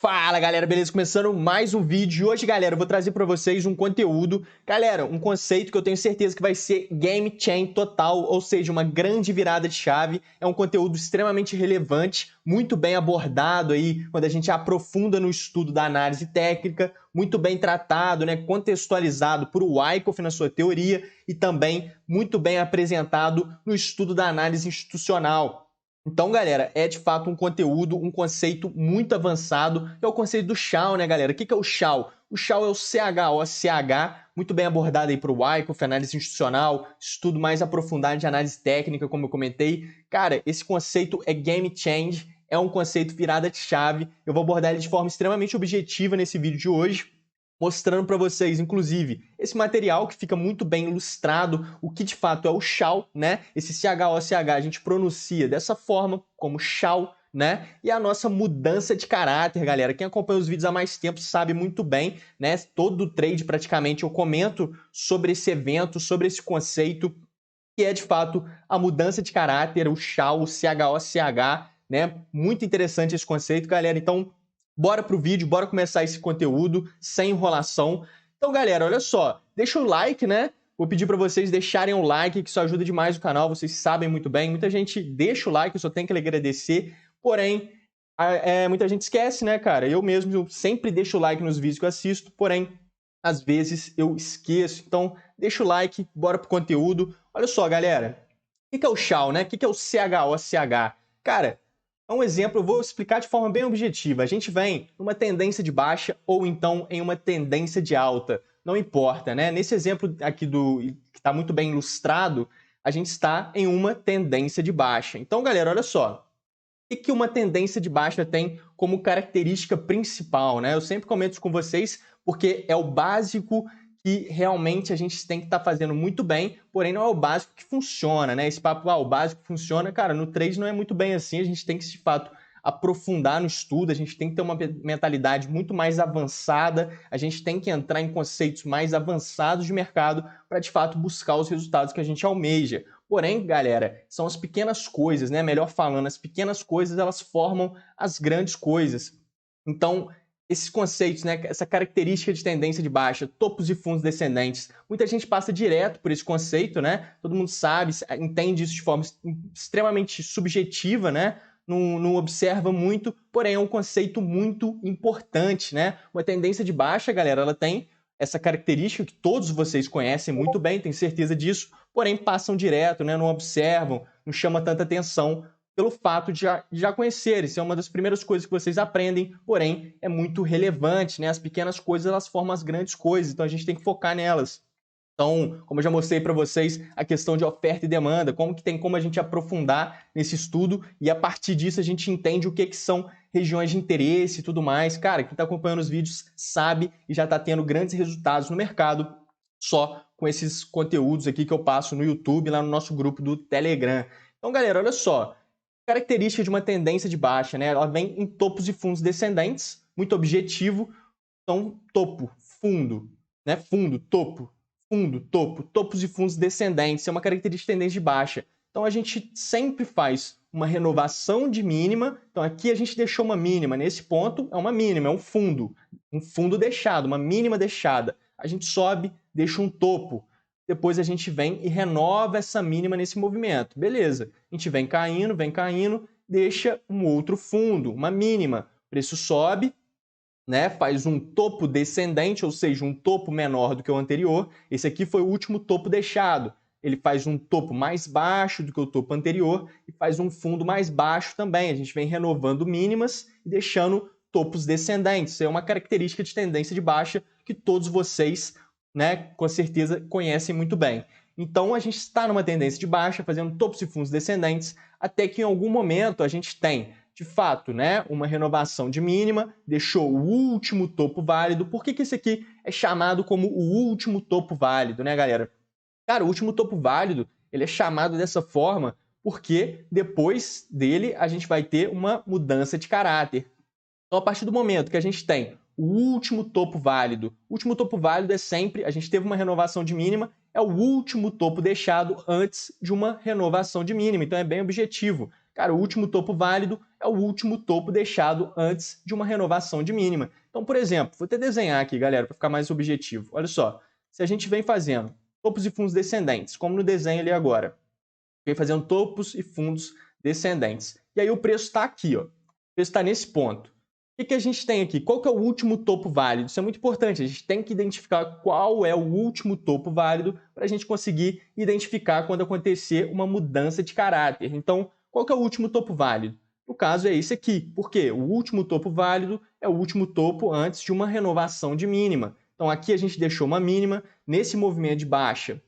Fala galera, beleza? Começando mais um vídeo. Hoje, galera, eu vou trazer para vocês um conteúdo, galera, um conceito que eu tenho certeza que vai ser game change total, ou seja, uma grande virada de chave. É um conteúdo extremamente relevante, muito bem abordado aí quando a gente aprofunda no estudo da análise técnica, muito bem tratado, né, contextualizado por Wyckoff na sua teoria e também muito bem apresentado no estudo da análise institucional. Então, galera, é de fato um conteúdo, um conceito muito avançado, que é o conceito do Shaw, né, galera? O que é o Shaw? O Shaw é o CHOCH, muito bem abordado aí para o Wyckoff, análise institucional, estudo mais aprofundado de análise técnica, como eu comentei. Cara, esse conceito é game change, é um conceito virada de chave. Eu vou abordar ele de forma extremamente objetiva nesse vídeo de hoje, mostrando para vocês, inclusive, esse material que fica muito bem ilustrado, o que de fato é o Shaw, né? Esse CHOCH a gente pronuncia dessa forma, como Shaw, né? E a nossa mudança de caráter, galera. Quem acompanha os vídeos há mais tempo sabe muito bem, né? Todo trade praticamente eu comento sobre esse evento, sobre esse conceito, que é de fato a mudança de caráter, o Shaw, o CHOCH, né? Muito interessante esse conceito, galera. Então, bora pro vídeo, bora começar esse conteúdo sem enrolação. Então, galera, olha só, deixa o like, né? Vou pedir para vocês deixarem o like, que isso ajuda demais o canal, vocês sabem muito bem. Muita gente deixa o like, eu só tenho que lhe agradecer. Porém, muita gente esquece, né, cara? Eu mesmo sempre deixo o like nos vídeos que eu assisto, porém, às vezes eu esqueço. Então, deixa o like, bora pro conteúdo. Olha só, galera, o que é o Shaw, né? O que é o CHOCH? Cara, é um exemplo, eu vou explicar de forma bem objetiva. A gente vem numa tendência de baixa ou então em uma tendência de alta. Não importa, né? Nesse exemplo aqui que está muito bem ilustrado, a gente está em uma tendência de baixa. Então, galera, olha só. O que uma tendência de baixa tem como característica principal, né? Eu sempre comento isso com vocês porque é o básico que realmente a gente tem que estar fazendo muito bem, porém não é o básico que funciona, né? Esse papo, o básico funciona, cara, no trade não é muito bem assim, a gente tem que, de fato, aprofundar no estudo, a gente tem que ter uma mentalidade muito mais avançada, a gente tem que entrar em conceitos mais avançados de mercado para, de fato, buscar os resultados que a gente almeja. Porém, galera, são as pequenas coisas, né? Melhor falando, as pequenas coisas, elas formam as grandes coisas. Então, esses conceitos, né, essa característica de tendência de baixa, topos e fundos descendentes, muita gente passa direto por esse conceito, né? Todo mundo sabe, entende isso de forma extremamente subjetiva, né? Não observa muito, porém é um conceito muito importante, né? Uma tendência de baixa, galera, ela tem essa característica que todos vocês conhecem muito bem, tenho certeza disso, porém passam direto, né? Não observam, não chama tanta atenção pelo fato de já conhecer. Isso é uma das primeiras coisas que vocês aprendem, porém é muito relevante, né? As pequenas coisas, elas formam as grandes coisas, então a gente tem que focar nelas. Então, como eu já mostrei para vocês, a questão de oferta e demanda, como a gente aprofundar nesse estudo e a partir disso a gente entende o que são regiões de interesse e tudo mais. Cara, quem está acompanhando os vídeos sabe e já está tendo grandes resultados no mercado só com esses conteúdos aqui que eu passo no YouTube, lá no nosso grupo do Telegram. Então, galera, olha só, característica de uma tendência de baixa, né? Ela vem em topos e fundos descendentes, muito objetivo. Então, topo, fundo, né? Fundo, topo, topos e fundos descendentes, é uma característica de tendência de baixa. Então a gente sempre faz uma renovação de mínima, então aqui a gente deixou uma mínima, nesse ponto é uma mínima, é um fundo deixado, uma mínima deixada. A gente sobe, deixa um topo, depois a gente vem e renova essa mínima nesse movimento. Beleza, a gente vem caindo, deixa um outro fundo, uma mínima, o preço sobe, né, faz um topo descendente, ou seja, um topo menor do que o anterior. Esse aqui foi o último topo deixado. Ele faz um topo mais baixo do que o topo anterior e faz um fundo mais baixo também. A gente vem renovando mínimas e deixando topos descendentes. Isso é uma característica de tendência de baixa que todos vocês, né, com certeza conhecem muito bem. Então, a gente está numa tendência de baixa, fazendo topos e fundos descendentes, até que em algum momento a gente tem de fato, né, uma renovação de mínima, deixou o último topo válido. Por que esse aqui é chamado como o último topo válido, né, galera? Cara, o último topo válido, ele é chamado dessa forma porque depois dele a gente vai ter uma mudança de caráter. Então, a partir do momento que a gente tem o último topo válido é sempre, a gente teve uma renovação de mínima, é o último topo deixado antes de uma renovação de mínima. Então, é bem objetivo. Cara, o último topo válido é o último topo deixado antes de uma renovação de mínima. Então, por exemplo, vou até desenhar aqui, galera, para ficar mais objetivo. Olha só, se a gente vem fazendo topos e fundos descendentes, como no desenho ali agora, vem fazendo topos e fundos descendentes. E aí o preço está aqui, ó. O preço está nesse ponto. O que a gente tem aqui? Qual que é o último topo válido? Isso é muito importante. A gente tem que identificar qual é o último topo válido para a gente conseguir identificar quando acontecer uma mudança de caráter. Então, qual que é o último topo válido? No caso, é esse aqui. Por quê? O último topo válido é o último topo antes de uma renovação de mínima. Então, aqui a gente deixou uma mínima. Nesse movimento de baixa,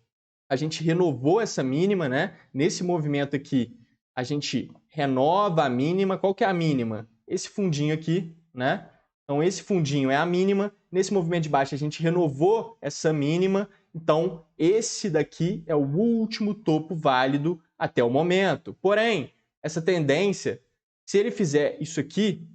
a gente renovou essa mínima, né? Nesse movimento aqui, a gente renova a mínima. Qual que é a mínima? Esse fundinho aqui, né? Então, esse fundinho é a mínima. Nesse movimento de baixa, a gente renovou essa mínima. Então, esse daqui é o último topo válido até o momento. Porém, essa tendência, se ele fizer isso aqui,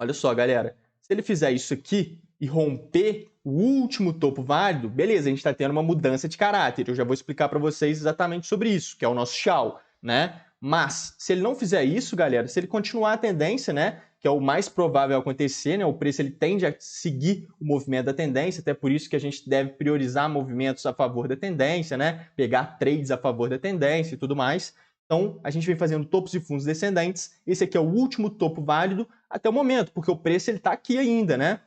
olha só, galera, se ele fizer isso aqui e romper o último topo válido, beleza, a gente está tendo uma mudança de caráter. Eu já vou explicar para vocês exatamente sobre isso, que é o nosso tchau, né? Mas, se ele não fizer isso, galera, se ele continuar a tendência, né, que é o mais provável acontecer, né, o preço ele tende a seguir o movimento da tendência, até por isso que a gente deve priorizar movimentos a favor da tendência, né, pegar trades a favor da tendência e tudo mais. Então, a gente vem fazendo topos e fundos descendentes. Esse aqui é o último topo válido até o momento, porque o preço está aqui ainda, né?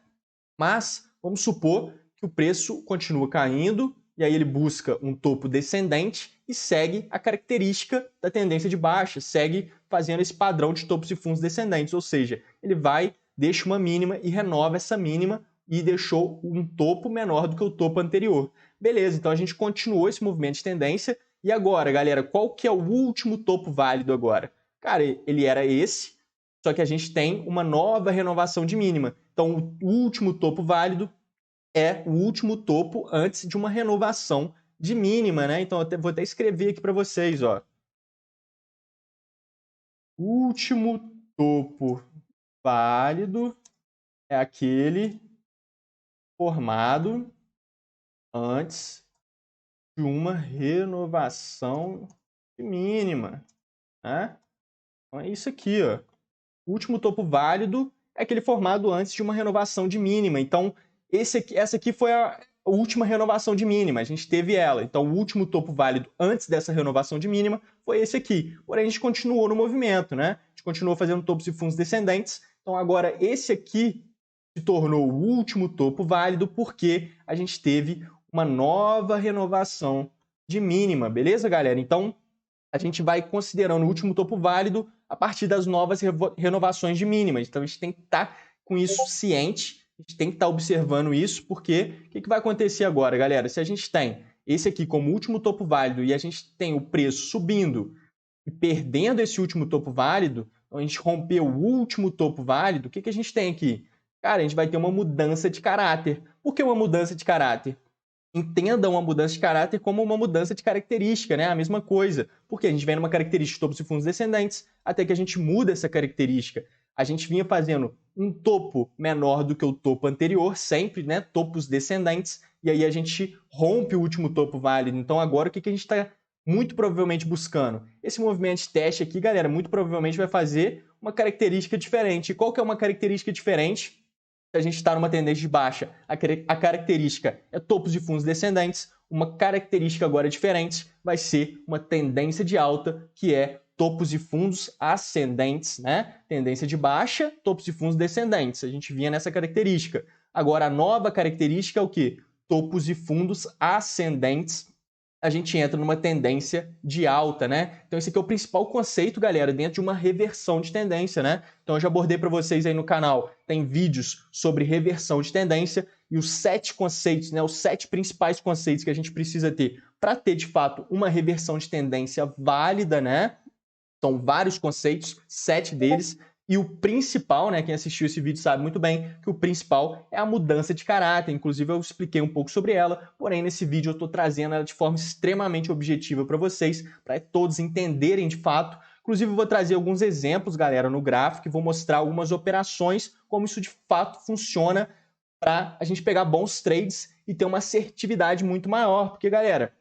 Mas vamos supor que o preço continua caindo e aí ele busca um topo descendente e segue a característica da tendência de baixa, segue fazendo esse padrão de topos e fundos descendentes, ou seja, ele vai, deixa uma mínima e renova essa mínima e deixou um topo menor do que o topo anterior. Beleza, então a gente continuou esse movimento de tendência e agora, galera, qual que é o último topo válido agora? Cara, ele era esse, só que a gente tem uma nova renovação de mínima. Então, o último topo válido é o último topo antes de uma renovação de mínima, né? Então, vou até escrever aqui para vocês, ó. O último topo válido é aquele formado antes de uma renovação de mínima, né? Então, é isso aqui, ó. O último topo válido é aquele formado antes de uma renovação de mínima. Então, essa aqui foi a última renovação de mínima. A gente teve ela. Então, o último topo válido antes dessa renovação de mínima foi esse aqui. Porém, a gente continuou no movimento, né? A gente continuou fazendo topos e fundos descendentes. Então, agora, esse aqui se tornou o último topo válido porque a gente teve uma nova renovação de mínima. Beleza, galera? Então, a gente vai considerando o último topo válido a partir das novas renovações de mínimas. Então, a gente tem que estar com isso ciente, a gente tem que estar observando isso, porque o que vai acontecer agora, galera? Se a gente tem esse aqui como último topo válido e a gente tem o preço subindo e perdendo esse último topo válido, então a gente rompeu o último topo válido, o que a gente tem aqui? Cara, a gente vai ter uma mudança de caráter. Por que uma mudança de caráter? Entendam uma mudança de caráter como uma mudança de característica, né? A mesma coisa. Porque a gente vem numa característica de topos e fundos descendentes, até que a gente muda essa característica. A gente vinha fazendo um topo menor do que o topo anterior, sempre, né? Topos descendentes, e aí a gente rompe o último topo válido. Então agora o que a gente está muito provavelmente buscando? Esse movimento de teste aqui, galera, muito provavelmente vai fazer uma característica diferente. E qual que é uma característica diferente? Se a gente está numa tendência de baixa, a característica é topos de fundos descendentes. Uma característica agora diferente vai ser uma tendência de alta, que é topos de fundos ascendentes, né? Tendência de baixa, topos de fundos descendentes. A gente vinha nessa característica. Agora, a nova característica é o quê? Topos de fundos ascendentes. A gente entra numa tendência de alta, né? Então esse aqui é o principal conceito, galera, dentro de uma reversão de tendência, né? Então eu já abordei para vocês aí no canal, tem vídeos sobre reversão de tendência e os 7 conceitos, né? Os 7 principais conceitos que a gente precisa ter para ter, de fato, uma reversão de tendência válida, né? São vários conceitos, 7 deles. E o principal, né, quem assistiu esse vídeo sabe muito bem que o principal é a mudança de caráter. Inclusive eu expliquei um pouco sobre ela, porém nesse vídeo eu estou trazendo ela de forma extremamente objetiva para vocês, para todos entenderem de fato. Inclusive eu vou trazer alguns exemplos, galera, no gráfico e vou mostrar algumas operações, como isso de fato funciona para a gente pegar bons trades e ter uma assertividade muito maior. Porque, galera,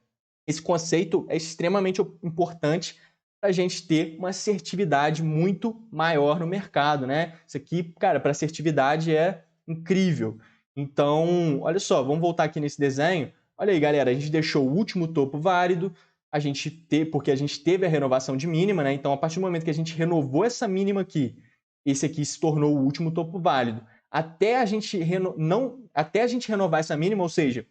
esse conceito é extremamente importante para a gente ter uma assertividade muito maior no mercado, né? Isso aqui, cara, para assertividade é incrível. Então, olha só, vamos voltar aqui nesse desenho. Olha aí, galera, a gente deixou o último topo válido, porque a gente teve a renovação de mínima, né? Então, a partir do momento que a gente renovou essa mínima aqui, esse aqui se tornou o último topo válido. Até a gente renovar essa mínima, ou seja,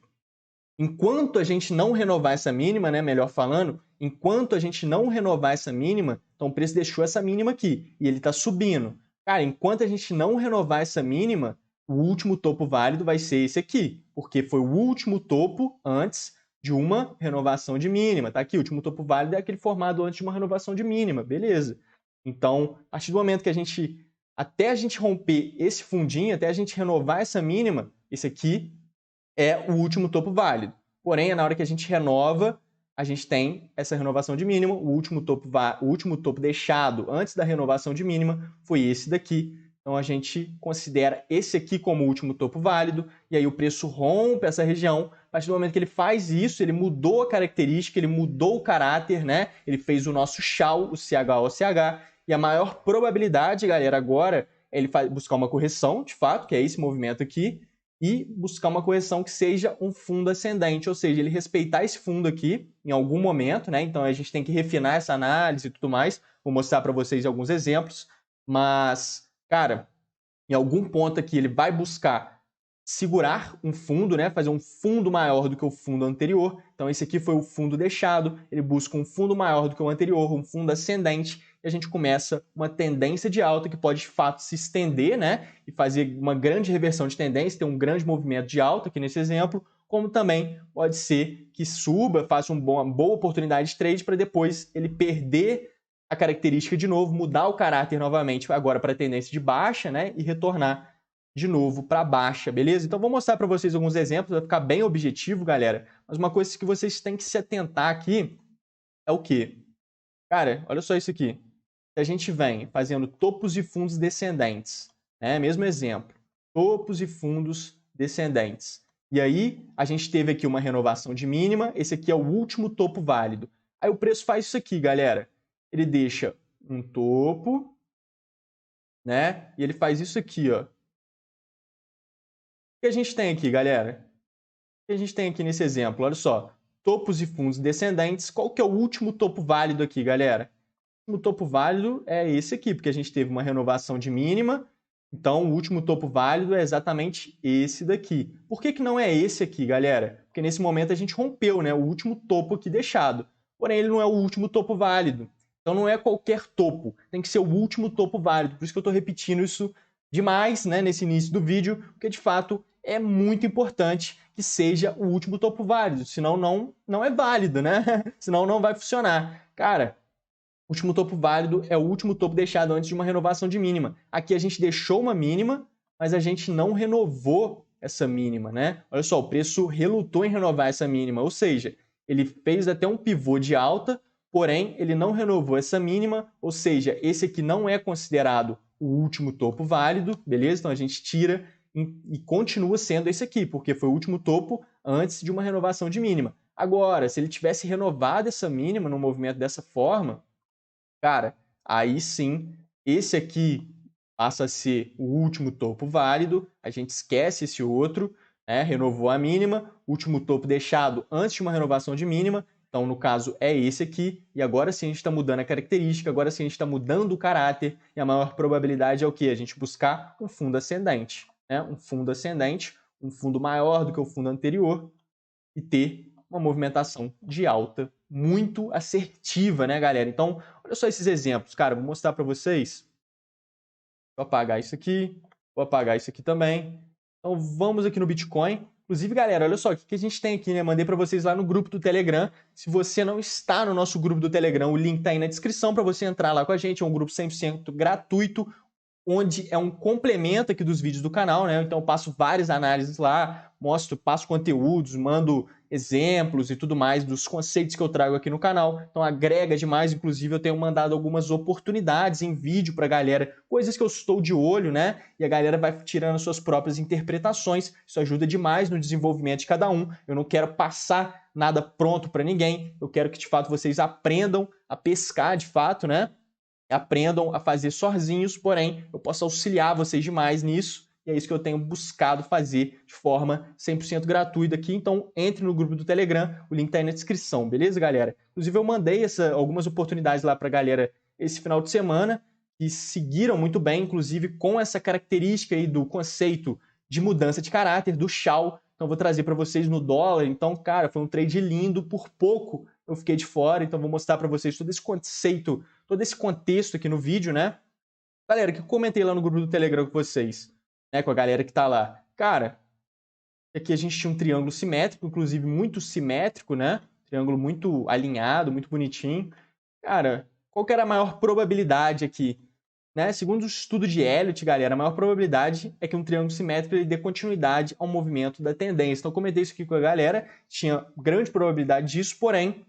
enquanto a gente não renovar essa mínima, né, melhor falando, enquanto a gente não renovar essa mínima, então o preço deixou essa mínima aqui e ele está subindo. Cara, enquanto a gente não renovar essa mínima, o último topo válido vai ser esse aqui, porque foi o último topo antes de uma renovação de mínima. Tá aqui, o último topo válido é aquele formado antes de uma renovação de mínima, beleza. Então, a partir do momento que até a gente romper esse fundinho, até a gente renovar essa mínima, esse aqui é o último topo válido. Porém, na hora que a gente renova, a gente tem essa renovação de mínima. O último topo deixado antes da renovação de mínima foi esse daqui. Então, a gente considera esse aqui como o último topo válido. E aí o preço rompe essa região. A partir do momento que ele faz isso, ele mudou a característica, ele mudou o caráter, né? Ele fez o nosso CHAO, o CHOCH. E a maior probabilidade, galera, agora é ele buscar uma correção, de fato, que é esse movimento aqui, e buscar uma correção que seja um fundo ascendente, ou seja, ele respeitar esse fundo aqui em algum momento, né? Então a gente tem que refinar essa análise e tudo mais. Vou mostrar para vocês alguns exemplos, mas, cara, em algum ponto aqui ele vai buscar segurar um fundo, né? Fazer um fundo maior do que o fundo anterior. Então esse aqui foi o fundo deixado, ele busca um fundo maior do que o anterior, um fundo ascendente, e a gente começa uma tendência de alta que pode de fato se estender, né? E fazer uma grande reversão de tendência, ter um grande movimento de alta aqui nesse exemplo, como também pode ser que suba, faça uma boa oportunidade de trade para depois ele perder a característica de novo, mudar o caráter novamente agora para a tendência de baixa, né? E retornar de novo para baixa, beleza? Então vou mostrar para vocês alguns exemplos, vai ficar bem objetivo, galera. Mas uma coisa que vocês têm que se atentar aqui é o quê? Cara, olha só isso aqui. Se a gente vem fazendo topos e fundos descendentes, né? Mesmo exemplo, topos e fundos descendentes. E aí a gente teve aqui uma renovação de mínima, esse aqui é o último topo válido. Aí o preço faz isso aqui, galera. Ele deixa um topo, né? E ele faz isso aqui, ó. O que a gente tem aqui, galera? O que a gente tem aqui nesse exemplo? Olha só, topos e fundos descendentes. Qual que é o último topo válido aqui, galera? O último topo válido é esse aqui, porque a gente teve uma renovação de mínima. Então, o último topo válido é exatamente esse daqui. Por que que não é esse aqui, galera? Porque nesse momento a gente rompeu, né, o último topo aqui deixado. Porém, ele não é o último topo válido. Então, não é qualquer topo. Tem que ser o último topo válido. Por isso que eu estou repetindo isso demais, né, nesse início do vídeo, porque de fato é muito importante que seja o último topo válido, senão não é válido, né? Senão não vai funcionar. Cara, o último topo válido é o último topo deixado antes de uma renovação de mínima. Aqui a gente deixou uma mínima, mas a gente não renovou essa mínima, né? Olha só, o preço relutou em renovar essa mínima, ou seja, ele fez até um pivô de alta, porém ele não renovou essa mínima, ou seja, esse aqui não é considerado o último topo válido, beleza? Então a gente tira e continua sendo esse aqui, porque foi o último topo antes de uma renovação de mínima. Agora, se ele tivesse renovado essa mínima no movimento dessa forma, cara, aí sim, esse aqui passa a ser o último topo válido, a gente esquece esse outro, né? Renovou a mínima, último topo deixado antes de uma renovação de mínima, então no caso é esse aqui, e agora sim a gente está mudando a característica, agora sim a gente está mudando o caráter, e a maior probabilidade é o quê? A gente buscar um fundo ascendente, né? Um fundo ascendente, um fundo maior do que o fundo anterior, e ter uma movimentação de alta muito assertiva, né, galera? Então, olha só esses exemplos, cara, vou mostrar para vocês. Vou apagar isso aqui, vou apagar isso aqui também. Então, vamos aqui no Bitcoin. Inclusive, galera, olha só, o que a gente tem aqui, né? Mandei para vocês lá no grupo do Telegram. Se você não está no nosso grupo do Telegram, o link tá aí na descrição para você entrar lá com a gente. É um grupo 100% gratuito, onde é um complemento aqui dos vídeos do canal, né? Então eu passo várias análises lá, passo conteúdos, mando exemplos e tudo mais dos conceitos que eu trago aqui no canal. Então agrega demais, inclusive eu tenho mandado algumas oportunidades em vídeo para a galera, coisas que eu estou de olho, né? E a galera vai tirando suas próprias interpretações. Isso ajuda demais no desenvolvimento de cada um. Eu não quero passar nada pronto para ninguém. Eu quero que de fato vocês aprendam a pescar de fato, né? Aprendam a fazer sozinhos, porém eu posso auxiliar vocês demais nisso, e é isso que eu tenho buscado fazer de forma 100% gratuita aqui. Então entre no grupo do Telegram, o link tá aí na descrição, beleza, galera? Inclusive eu mandei algumas oportunidades lá pra galera esse final de semana, que seguiram muito bem, inclusive com essa característica aí do conceito de mudança de caráter, do Shao. Então vou trazer para vocês no dólar. Então, cara, foi um trade lindo, por pouco eu fiquei de fora, então vou mostrar para vocês todo esse conceito, todo esse contexto aqui no vídeo, né? Galera, que eu comentei lá no grupo do Telegram com vocês, né, com a galera que tá lá. Cara, aqui a gente tinha um triângulo simétrico, inclusive muito simétrico, né? Triângulo muito alinhado, muito bonitinho. Cara, qual que era a maior probabilidade aqui? Né? Segundo o estudo de Elliott, galera, a maior probabilidade é que um triângulo simétrico ele dê continuidade ao movimento da tendência. Então, eu comentei isso aqui com a galera, tinha grande probabilidade disso, porém,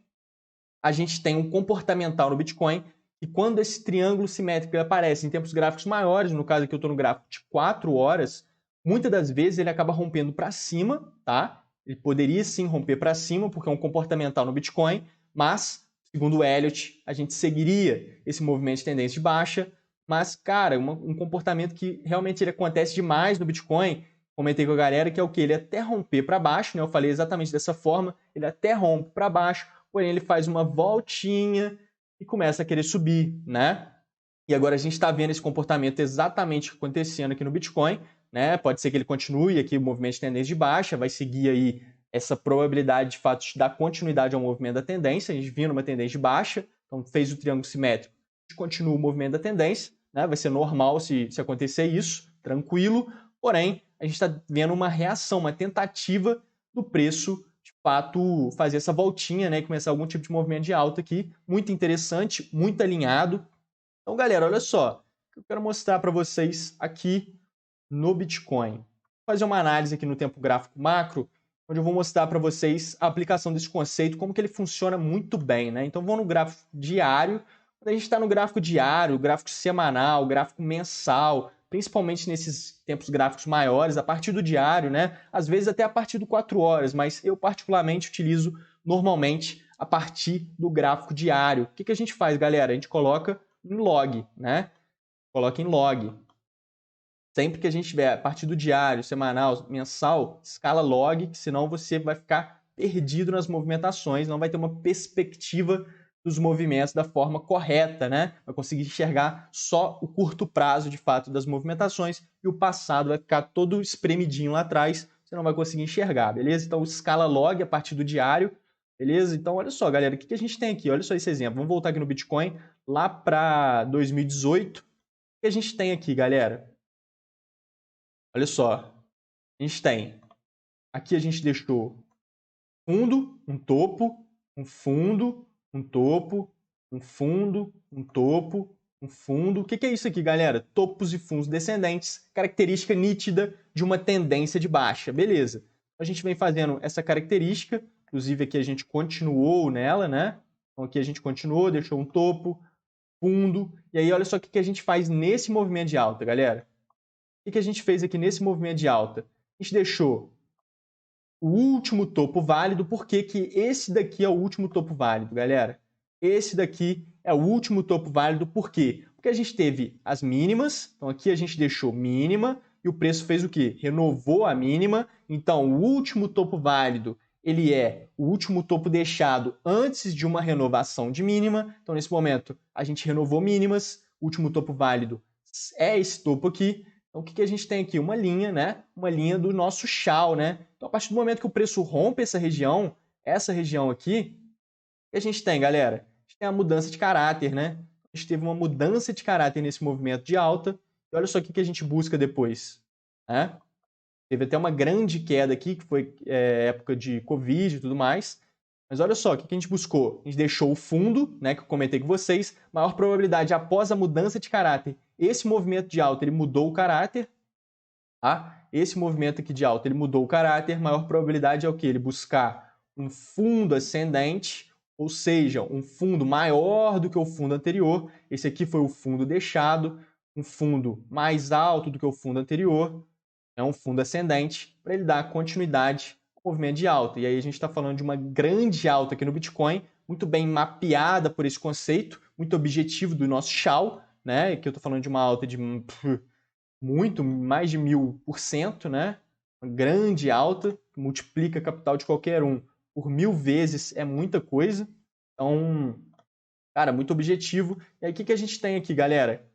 a gente tem um comportamental no Bitcoin e quando esse triângulo simétrico aparece em tempos gráficos maiores, no caso aqui eu estou no gráfico de 4 horas, muitas das vezes ele acaba rompendo para cima, tá? Ele poderia sim romper para cima, porque é um comportamental no Bitcoin, mas, segundo o Elliott, a gente seguiria esse movimento de tendência de baixa, mas, cara, um comportamento que realmente ele acontece demais no Bitcoin, comentei com a galera, que é o que? Ele até romper para baixo, né? Eu falei exatamente dessa forma, ele até rompe para baixo, porém ele faz uma voltinha e começa a querer subir, né? E agora a gente está vendo esse comportamento exatamente acontecendo aqui no Bitcoin, né? Pode ser que ele continue aqui o movimento de tendência de baixa, vai seguir aí essa probabilidade de fato de dar continuidade ao movimento da tendência. A gente vindo uma tendência de baixa, então fez o triângulo simétrico, a gente continua o movimento da tendência, né? Vai ser normal se acontecer isso, tranquilo, porém a gente está vendo uma reação, uma tentativa do preço de fato fazer essa voltinha, né, e começar algum tipo de movimento de alta aqui, muito interessante, muito alinhado. Então, galera, olha só, eu quero mostrar para vocês aqui no Bitcoin. Vou fazer uma análise aqui no tempo gráfico macro, onde eu vou mostrar para vocês a aplicação desse conceito, como que ele funciona muito bem, né? Então, vamos no gráfico diário. Quando a gente está no gráfico diário, gráfico semanal, gráfico mensal, principalmente nesses tempos gráficos maiores, a partir do diário, né? Às vezes até a partir do 4 horas, mas eu particularmente utilizo normalmente a partir do gráfico diário. O que a gente faz, galera? A gente coloca em log, né? Coloca em log. Sempre que a gente tiver a partir do diário, semanal, mensal, escala log, que senão você vai ficar perdido nas movimentações, não vai ter uma perspectiva dos movimentos da forma correta, né? Vai conseguir enxergar só o curto prazo, de fato, das movimentações e o passado vai ficar todo espremidinho lá atrás, você não vai conseguir enxergar, beleza? Então, escala log a partir do diário, beleza? Então, olha só, galera, o que a gente tem aqui? Olha só esse exemplo. Vamos voltar aqui no Bitcoin, lá para 2018. O que a gente tem aqui, galera? Olha só, a gente tem, aqui a gente deixou fundo, um topo, um fundo, um topo, um fundo, um topo, um fundo. O que é isso aqui, galera? Topos e fundos descendentes, característica nítida de uma tendência de baixa, beleza. A gente vem fazendo essa característica, inclusive aqui a gente continuou nela, né? Então aqui a gente continuou, deixou um topo, fundo, e aí olha só o que a gente faz nesse movimento de alta, galera. O que a gente fez aqui nesse movimento de alta? A gente deixou o último topo válido. Por que esse daqui é o último topo válido, galera? Esse daqui é o último topo válido. Por quê? Porque a gente teve as mínimas. Então aqui a gente deixou mínima e o preço fez o quê? Renovou a mínima. Então o último topo válido, ele é o último topo deixado antes de uma renovação de mínima. Então nesse momento a gente renovou mínimas. O último topo válido é esse topo aqui. Então, o que a gente tem aqui? Uma linha, né? Uma linha do nosso Shao, né? Então, a partir do momento que o preço rompe essa região aqui, o que a gente tem, galera? A gente tem a mudança de caráter, né? A gente teve uma mudança de caráter nesse movimento de alta. E olha só o que a gente busca depois, né? Teve até uma grande queda aqui, que foi época de Covid e tudo mais. Mas olha só, o que a gente buscou? A gente deixou o fundo, né, que eu comentei com vocês, maior probabilidade após a mudança de caráter. Esse movimento de alta, ele mudou o caráter, tá? Esse movimento aqui de alta, ele mudou o caráter, maior probabilidade é o quê? Ele buscar um fundo ascendente, ou seja, um fundo maior do que o fundo anterior. Esse aqui foi o fundo deixado, um fundo mais alto do que o fundo anterior, é um fundo ascendente, para ele dar continuidade ao movimento de alta. E aí a gente está falando de uma grande alta aqui no Bitcoin, muito bem mapeada por esse conceito, muito objetivo do nosso Shao, né? Que eu estou falando de uma alta de muito, mais de 1000%, né? Uma grande alta, multiplica a capital de qualquer um por 1000 vezes, é muita coisa. Então, cara, muito objetivo. E aí, o que a gente tem aqui, galera?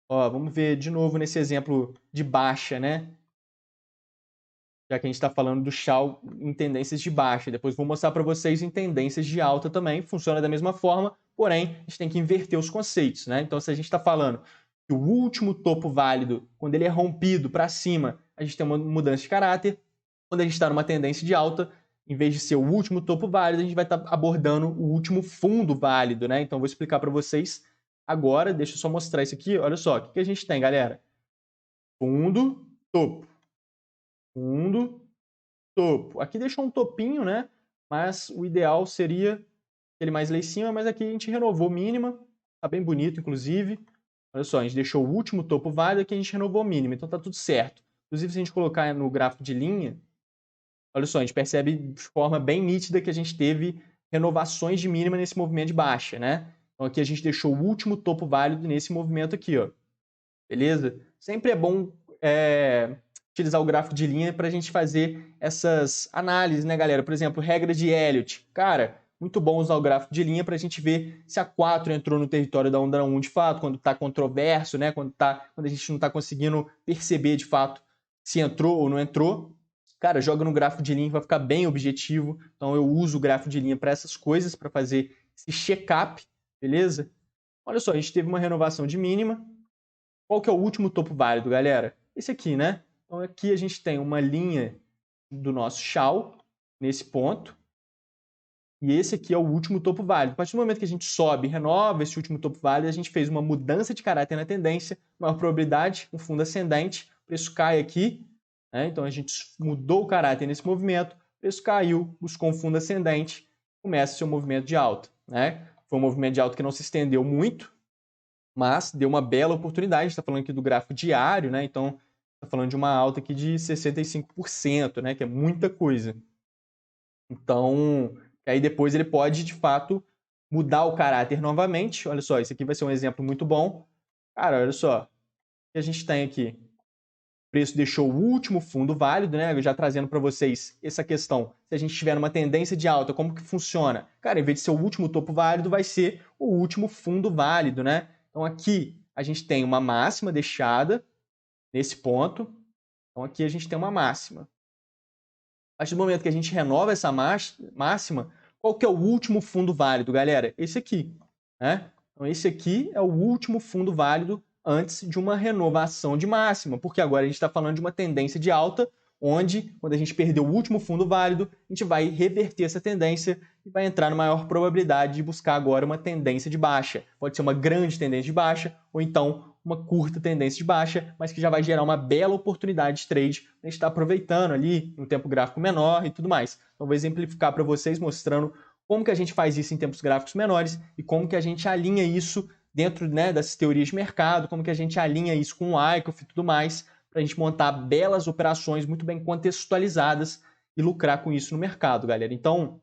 Ó, vamos ver de novo nesse exemplo de baixa, né? Já que a gente está falando do Shao em tendências de baixa. Depois vou mostrar para vocês em tendências de alta também. Funciona da mesma forma, porém, a gente tem que inverter os conceitos, né? Então, se a gente está falando que o último topo válido, quando ele é rompido para cima, a gente tem uma mudança de caráter. Quando a gente está numa tendência de alta, em vez de ser o último topo válido, a gente vai estar abordando o último fundo válido, né? Então, vou explicar para vocês agora. Deixa eu só mostrar isso aqui. Olha só, o que a gente tem, galera? Fundo, topo. Fundo, topo. Aqui deixou um topinho, né? Mas o ideal seria ele mais lá em cima, mas aqui a gente renovou mínima. Tá bem bonito, inclusive. Olha só, a gente deixou o último topo válido, aqui a gente renovou mínima, então tá tudo certo. Inclusive, se a gente colocar no gráfico de linha, olha só, a gente percebe de forma bem nítida que a gente teve renovações de mínima nesse movimento de baixa, né? Então aqui a gente deixou o último topo válido nesse movimento aqui, ó. Beleza? Sempre é bom utilizar o gráfico de linha para a gente fazer essas análises, né, galera? Por exemplo, regra de Elliott. Cara, muito bom usar o gráfico de linha para a gente ver se a 4 entrou no território da onda 1 de fato, quando está controverso, né? Quando a gente não está conseguindo perceber de fato se entrou ou não entrou. Cara, joga no gráfico de linha que vai ficar bem objetivo. Então eu uso o gráfico de linha para essas coisas, para fazer esse check-up, beleza? Olha só, a gente teve uma renovação de mínima. Qual que é o último topo válido, galera? Esse aqui, né? Então aqui a gente tem uma linha do nosso Shao, nesse ponto. E esse aqui é o último topo válido. A partir do momento que a gente sobe e renova esse último topo válido, a gente fez uma mudança de caráter na tendência, maior probabilidade, um fundo ascendente, o preço cai aqui, né? Então a gente mudou o caráter nesse movimento, o preço caiu, buscou um fundo ascendente, começa o seu movimento de alta, né? Foi um movimento de alta que não se estendeu muito, mas deu uma bela oportunidade. A gente está falando aqui do gráfico diário, né? Então, está falando de uma alta aqui de 65%, né? Que é muita coisa. Então, aí depois ele pode, de fato, mudar o caráter novamente. Olha só, esse aqui vai ser um exemplo muito bom. Cara, olha só. O que a gente tem aqui? O preço deixou o último fundo válido, né? Já trazendo para vocês essa questão. Se a gente tiver numa tendência de alta, como que funciona? Cara, em vez de ser o último topo válido, vai ser o último fundo válido, né? Então aqui a gente tem uma máxima deixada nesse ponto. Então aqui a gente tem uma máxima. A partir do momento que a gente renova essa máxima, qual que é o último fundo válido, galera? Esse aqui, né? Então esse aqui é o último fundo válido antes de uma renovação de máxima, porque agora a gente está falando de uma tendência de alta, onde, quando a gente perder o último fundo válido, a gente vai reverter essa tendência e vai entrar na maior probabilidade de buscar agora uma tendência de baixa. Pode ser uma grande tendência de baixa, ou então uma curta tendência de baixa, mas que já vai gerar uma bela oportunidade de trade. A gente está aproveitando ali um tempo gráfico menor e tudo mais. Então, vou exemplificar para vocês mostrando como que a gente faz isso em tempos gráficos menores e como que a gente alinha isso dentro, né, dessas teorias de mercado, como que a gente alinha isso com o Wyckoff e tudo mais, para a gente montar belas operações muito bem contextualizadas e lucrar com isso no mercado, galera. Então,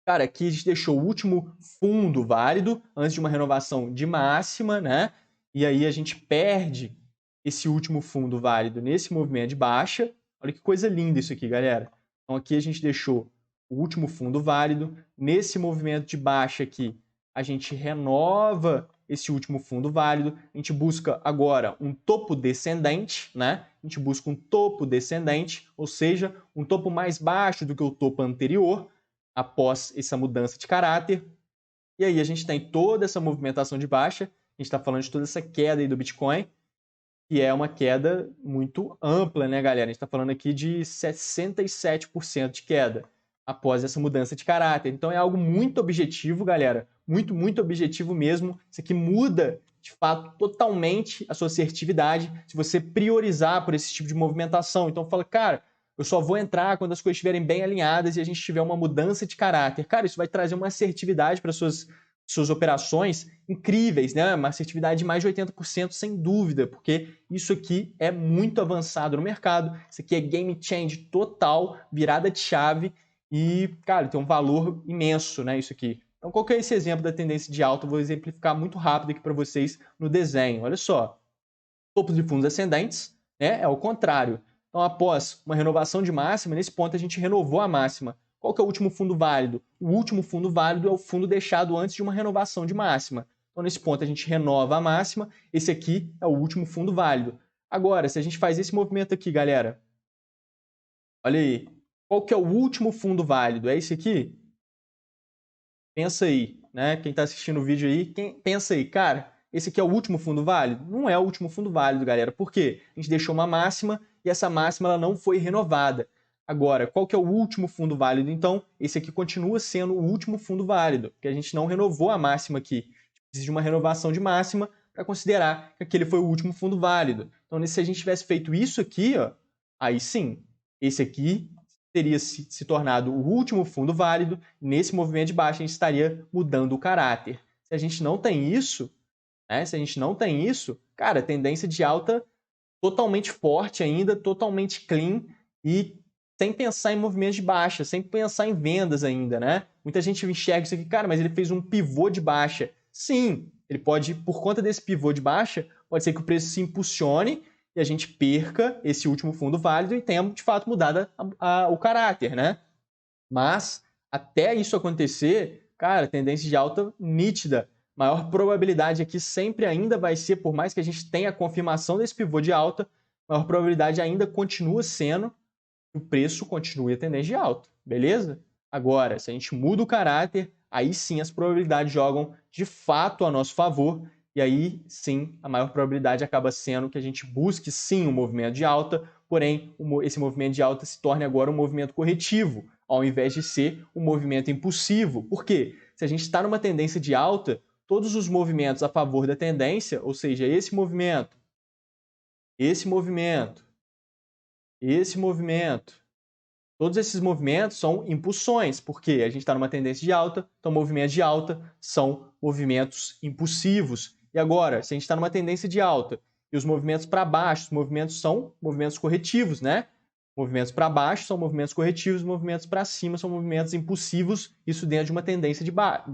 cara, aqui a gente deixou o último fundo válido antes de uma renovação de máxima, né? E aí a gente perde esse último fundo válido nesse movimento de baixa. Olha que coisa linda isso aqui, galera. Então aqui a gente deixou o último fundo válido. Nesse movimento de baixa aqui, a gente renova esse último fundo válido. A gente busca agora um topo descendente, né? A gente busca um topo descendente, ou seja, um topo mais baixo do que o topo anterior, após essa mudança de caráter. E aí a gente tem toda essa movimentação de baixa. A gente está falando de toda essa queda aí do Bitcoin, que é uma queda muito ampla, né, galera? A gente está falando aqui de 67% de queda após essa mudança de caráter. Então é algo muito objetivo, galera. Muito, muito objetivo mesmo. Isso aqui muda, de fato, totalmente a sua assertividade se você priorizar por esse tipo de movimentação. Então fala, cara, eu só vou entrar quando as coisas estiverem bem alinhadas e a gente tiver uma mudança de caráter. Cara, isso vai trazer uma assertividade para suas operações incríveis, né? Uma assertividade de mais de 80% sem dúvida, porque isso aqui é muito avançado no mercado, isso aqui é game change total, virada de chave e, cara, tem um valor imenso, né, isso aqui. Então, qual que é esse exemplo da tendência de alta? Eu vou exemplificar muito rápido aqui para vocês no desenho. Olha só, topos de fundos ascendentes, né, é o contrário. Então, após uma renovação de máxima, nesse ponto a gente renovou a máxima. Qual que é o último fundo válido? O último fundo válido é o fundo deixado antes de uma renovação de máxima. Então, nesse ponto, a gente renova a máxima. Esse aqui é o último fundo válido. Agora, se a gente faz esse movimento aqui, galera, olha aí. Qual que é o último fundo válido? É esse aqui? Pensa aí, né? Quem está assistindo o vídeo aí, pensa aí, cara, esse aqui é o último fundo válido? Não é o último fundo válido, galera. Por quê? A gente deixou uma máxima e essa máxima ela não foi renovada. Agora, qual que é o último fundo válido? Então, esse aqui continua sendo o último fundo válido, porque a gente não renovou a máxima aqui. Precisa de uma renovação de máxima para considerar que aquele foi o último fundo válido. Então, se a gente tivesse feito isso aqui, ó, aí sim, esse aqui teria se tornado o último fundo válido. Nesse movimento de baixa, a gente estaria mudando o caráter. Se a gente não tem isso, né? Se a gente não tem isso, cara, tendência de alta totalmente forte ainda, totalmente clean e sem pensar em movimentos de baixa, sem pensar em vendas ainda, né? Muita gente enxerga isso aqui, cara, mas ele fez um pivô de baixa. Sim, ele pode, por conta desse pivô de baixa, pode ser que o preço se impulsione e a gente perca esse último fundo válido e tenha, de fato, mudado o caráter, né? Mas, até isso acontecer, cara, tendência de alta nítida. Maior probabilidade aqui sempre ainda vai ser, por mais que a gente tenha a confirmação desse pivô de alta, maior probabilidade ainda continua sendo que o preço continue a tendência de alta, beleza? Agora, se a gente muda o caráter, aí sim as probabilidades jogam de fato a nosso favor, e aí sim a maior probabilidade acaba sendo que a gente busque sim um movimento de alta, porém esse movimento de alta se torne agora um movimento corretivo, ao invés de ser um movimento impulsivo. Por quê? Se a gente está numa tendência de alta, todos os movimentos a favor da tendência, ou seja, esse movimento, todos esses movimentos são impulsões, porque a gente está numa tendência de alta, então movimentos de alta são movimentos impulsivos. E agora, se a gente está numa tendência de alta e os movimentos para baixo, os movimentos são movimentos corretivos, né? Movimentos para baixo são movimentos corretivos, movimentos para cima são movimentos impulsivos, isso dentro de uma tendência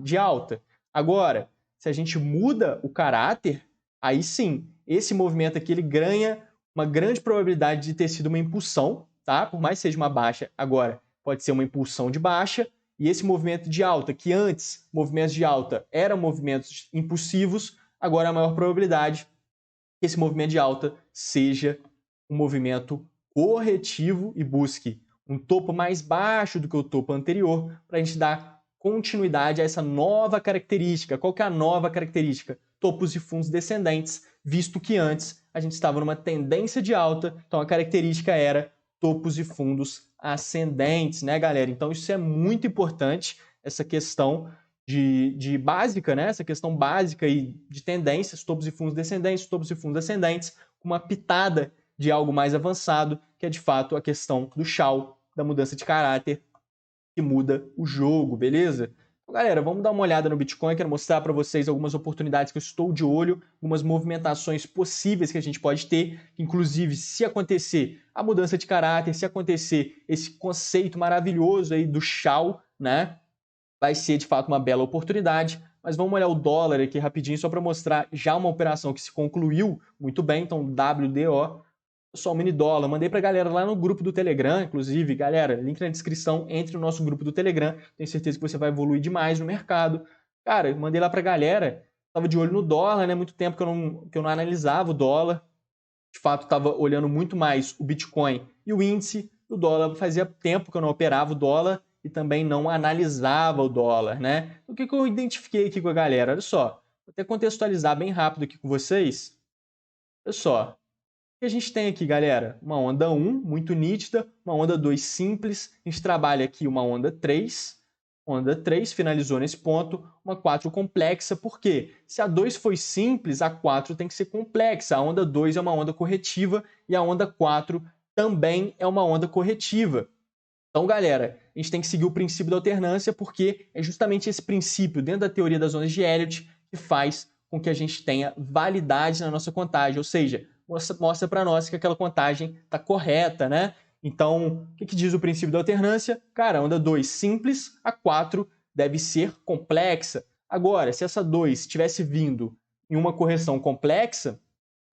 de alta. Agora, se a gente muda o caráter, aí sim, esse movimento aqui ele ganha uma grande probabilidade de ter sido uma impulsão, tá? Por mais que seja uma baixa, agora pode ser uma impulsão de baixa, e esse movimento de alta, que antes movimentos de alta eram movimentos impulsivos, agora a maior probabilidade que esse movimento de alta seja um movimento corretivo e busque um topo mais baixo do que o topo anterior para a gente dar continuidade a essa nova característica. Qual que é a nova característica? Topos e fundos descendentes, visto que antes a gente estava numa tendência de alta, então a característica era topos e fundos ascendentes, né, galera? Então isso é muito importante, essa questão de básica, né? Essa questão básica aí de tendências, topos e fundos descendentes, topos e fundos ascendentes, com uma pitada de algo mais avançado, que é de fato a questão do Shao, da mudança de caráter, que muda o jogo, beleza? Então, galera, vamos dar uma olhada no Bitcoin, quero mostrar para vocês algumas oportunidades que eu estou de olho, algumas movimentações possíveis que a gente pode ter, inclusive se acontecer a mudança de caráter, se acontecer esse conceito maravilhoso aí do Shao, né? Vai ser de fato uma bela oportunidade, mas vamos olhar o dólar aqui rapidinho só para mostrar já uma operação que se concluiu muito bem, então WDO, só o mini dólar, mandei para a galera lá no grupo do Telegram, inclusive, galera, link na descrição, entre no nosso grupo do Telegram, tenho certeza que você vai evoluir demais no mercado. Cara, mandei lá para a galera, estava de olho no dólar, né, muito tempo que eu não analisava o dólar, de fato estava olhando muito mais o Bitcoin e o índice, o dólar fazia tempo que eu não operava o dólar, e também não analisava o dólar, né? O que eu identifiquei aqui com a galera? Olha só, vou até contextualizar bem rápido aqui com vocês. Olha só, o que a gente tem aqui, galera? Uma onda 1, muito nítida, uma onda 2 simples, a gente trabalha aqui uma onda 3, onda 3 finalizou nesse ponto, uma 4 complexa, por quê? Se a 2 foi simples, a 4 tem que ser complexa, a onda 2 é uma onda corretiva e a onda 4 também é uma onda corretiva. Então, galera, a gente tem que seguir o princípio da alternância porque é justamente esse princípio dentro da teoria das ondas de Elliott que faz com que a gente tenha validade na nossa contagem, ou seja, mostra para nós que aquela contagem está correta, né? Então, o que diz o princípio da alternância? Cara, a onda 2 simples, a 4 deve ser complexa. Agora, se essa 2 tivesse vindo em uma correção complexa,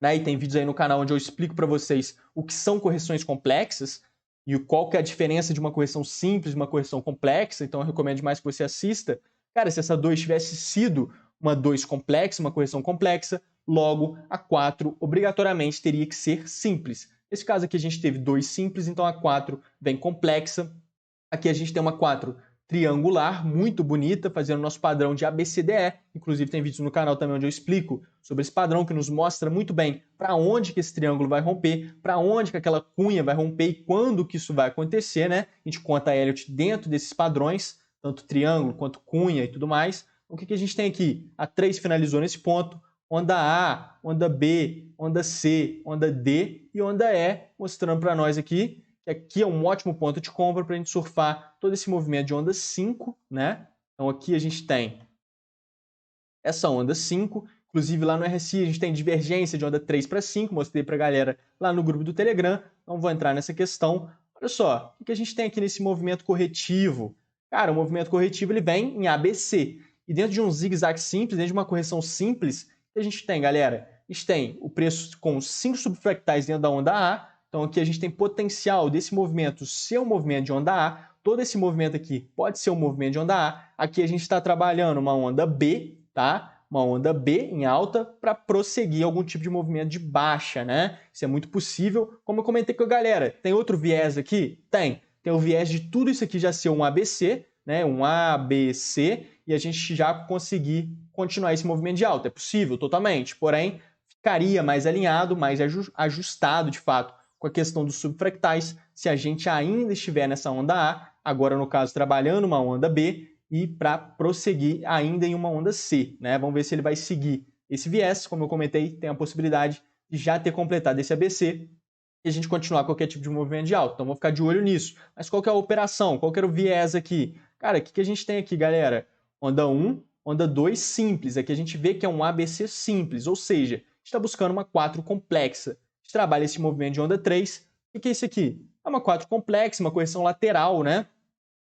né, e tem vídeos aí no canal onde eu explico para vocês o que são correções complexas e qual que é a diferença de uma correção simples e uma correção complexa, então eu recomendo mais que você assista. Cara, se essa 2 tivesse sido uma 2 complexa, uma correção complexa, logo a 4 obrigatoriamente teria que ser simples. Nesse caso aqui a gente teve 2 simples, então a 4 vem complexa. Aqui a gente tem uma 4 triangular, muito bonita, fazendo o nosso padrão de ABCDE. Inclusive tem vídeos no canal também onde eu explico sobre esse padrão que nos mostra muito bem para onde que esse triângulo vai romper, para onde que aquela cunha vai romper e quando que isso vai acontecer, né? A gente conta a Elliott dentro desses padrões, tanto triângulo quanto cunha e tudo mais. O que a gente tem aqui? A 3 finalizou nesse ponto, onda A, onda B, onda C, onda D e onda E, mostrando para nós aqui que aqui é um ótimo ponto de compra para a gente surfar todo esse movimento de onda 5, né? Então aqui a gente tem essa onda 5, inclusive lá no RSI a gente tem divergência de onda 3 para 5, mostrei para a galera lá no grupo do Telegram, não vou entrar nessa questão. Olha só, o que a gente tem aqui nesse movimento corretivo? Cara, o movimento corretivo ele vem em ABC, e dentro de um zigue-zague simples, dentro de uma correção simples, o que a gente tem, galera? A gente tem o preço com 5 subfractais dentro da onda A. Então aqui a gente tem potencial desse movimento ser um movimento de onda A. Todo esse movimento aqui pode ser um movimento de onda A. Aqui a gente está trabalhando uma onda B, tá? Uma onda B em alta para prosseguir algum tipo de movimento de baixa, né? Isso é muito possível. Como eu comentei com a galera, tem outro viés aqui? Tem. Tem o viés de tudo isso aqui já ser um ABC, né? Um ABC, e a gente já conseguir continuar esse movimento de alta. É possível, totalmente. Porém, ficaria mais alinhado, mais ajustado, de fato, com a questão dos subfractais, se a gente ainda estiver nessa onda A, agora no caso trabalhando uma onda B, e para prosseguir ainda em uma onda C, né? Vamos ver se ele vai seguir esse viés, como eu comentei, tem a possibilidade de já ter completado esse ABC e a gente continuar qualquer tipo de movimento de alta. Então vou ficar de olho nisso. Mas qual que é a operação? Qual que era o viés aqui? Cara, o que a gente tem aqui, galera? Onda 1, onda 2 simples. Aqui a gente vê que é um ABC simples, ou seja, a gente está buscando uma 4 complexa. A gente trabalha esse movimento de onda 3. O que é isso aqui? É uma 4 complexa, uma correção lateral, né?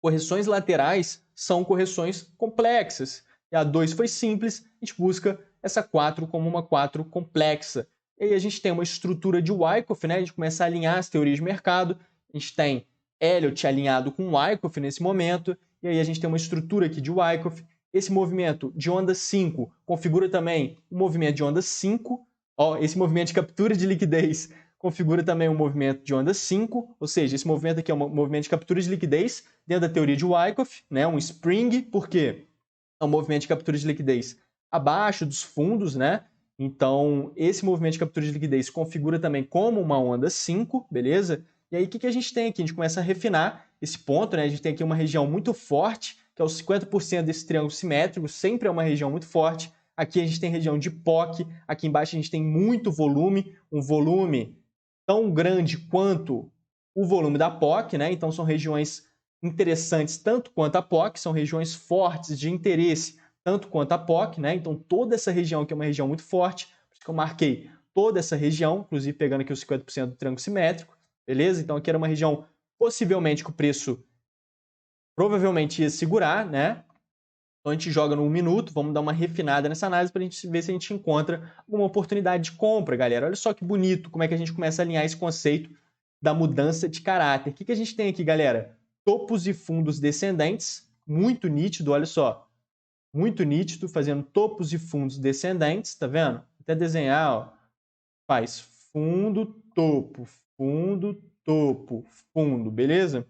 Correções laterais são correções complexas. E a 2 foi simples, a gente busca essa 4 como uma 4 complexa. E aí a gente tem uma estrutura de Wyckoff, né? A gente começa a alinhar as teorias de mercado. A gente tem Elliott alinhado com Wyckoff nesse momento. E aí a gente tem uma estrutura aqui de Wyckoff. Esse movimento de onda 5 configura também o movimento de onda 5. Ó, esse movimento de captura de liquidez configura também um movimento de onda 5, ou seja, esse movimento aqui é um movimento de captura de liquidez dentro da teoria de Wyckoff, né? Um spring, porque é um movimento de captura de liquidez abaixo dos fundos, né? Então, esse movimento de captura de liquidez configura também como uma onda 5, beleza? E aí, o que a gente tem aqui? A gente começa a refinar esse ponto, né? A gente tem aqui uma região muito forte, que é os 50% desse triângulo simétrico, sempre é uma região muito forte. Aqui a gente tem região de POC, aqui embaixo a gente tem muito volume, um volume tão grande quanto o volume da POC, né? Então são regiões interessantes tanto quanto a POC, são regiões fortes de interesse tanto quanto a POC, né? Então toda essa região aqui é uma região muito forte, por isso que eu marquei toda essa região, inclusive pegando aqui os 50% do triângulo simétrico, beleza? Então aqui era uma região possivelmente que o preço provavelmente ia segurar, né? Então a gente joga no 1 minuto, vamos dar uma refinada nessa análise para a gente ver se a gente encontra alguma oportunidade de compra, galera. Olha só que bonito como é que a gente começa a alinhar esse conceito da mudança de caráter. O que a gente tem aqui, galera? Topos e fundos descendentes, muito nítido, olha só. Muito nítido, fazendo topos e fundos descendentes, tá vendo? Até desenhar, ó. Faz fundo, topo, fundo, beleza?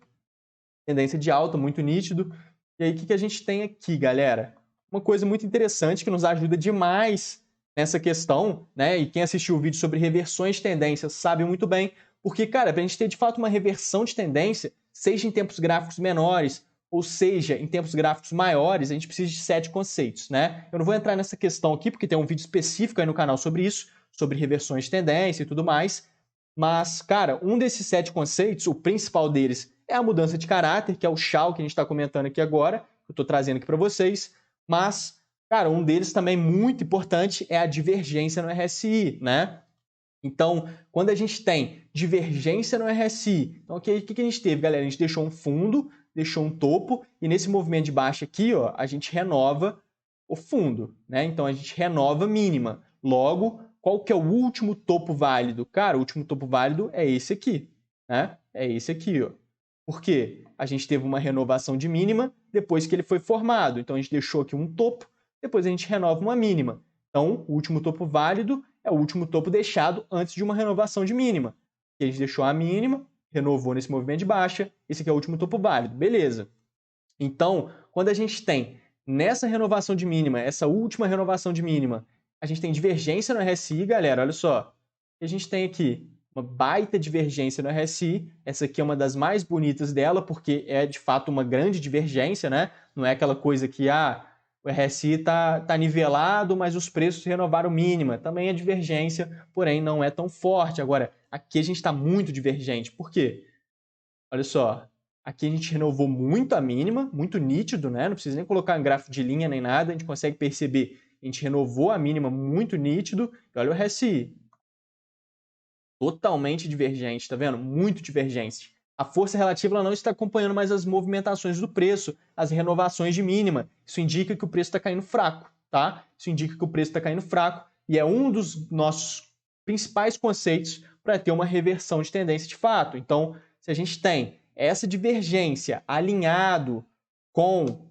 Tendência de alta, muito nítido. E aí, o que a gente tem aqui, galera? Uma coisa muito interessante que nos ajuda demais nessa questão, né? E quem assistiu o vídeo sobre reversões de tendência sabe muito bem, porque, cara, para a gente ter de fato uma reversão de tendência, seja em tempos gráficos menores, ou seja, em tempos gráficos maiores, a gente precisa de 7 conceitos, né? Eu não vou entrar nessa questão aqui, porque tem um vídeo específico aí no canal sobre isso, sobre reversões de tendência e tudo mais, Mas, cara, um desses 7 conceitos, o principal deles é a mudança de caráter, que é o Shao que a gente está comentando aqui agora, que eu estou trazendo aqui para vocês. Mas, cara, um deles também muito importante é a divergência no RSI, né? Então, quando a gente tem divergência no RSI, então o que a gente teve, galera? A gente deixou um fundo, deixou um topo, e nesse movimento de baixa aqui, ó, a gente renova o fundo, né? Então, a gente renova a mínima. Logo, qual que é o último topo válido? Cara, o último topo válido é esse aqui, né? É esse aqui, ó. Por quê? A gente teve uma renovação de mínima depois que ele foi formado. Então, a gente deixou aqui um topo, depois a gente renova uma mínima. Então, o último topo válido é o último topo deixado antes de uma renovação de mínima. A gente deixou a mínima, renovou nesse movimento de baixa, esse aqui é o último topo válido, beleza. Então, quando a gente tem nessa renovação de mínima, essa última renovação de mínima, a gente tem divergência no RSI, galera, olha só. A gente tem aqui uma baita divergência no RSI, essa aqui é uma das mais bonitas dela, porque é de fato uma grande divergência, né? Não é aquela coisa que, o RSI está nivelado, mas os preços renovaram mínima. Também é divergência, porém não é tão forte. Agora, aqui a gente está muito divergente. Por quê? Olha só, aqui a gente renovou muito a mínima, muito nítido, né? Não precisa nem colocar um gráfico de linha nem nada, a gente consegue perceber. A gente renovou a mínima muito nítido. E olha o RSI. Totalmente divergente, tá vendo? Muito divergente. A força relativa ela não está acompanhando mais as movimentações do preço, as renovações de mínima. Isso indica que o preço está caindo fraco, tá? Isso indica que o preço está caindo fraco e é um dos nossos principais conceitos para ter uma reversão de tendência de fato. Então, se a gente tem essa divergência alinhado com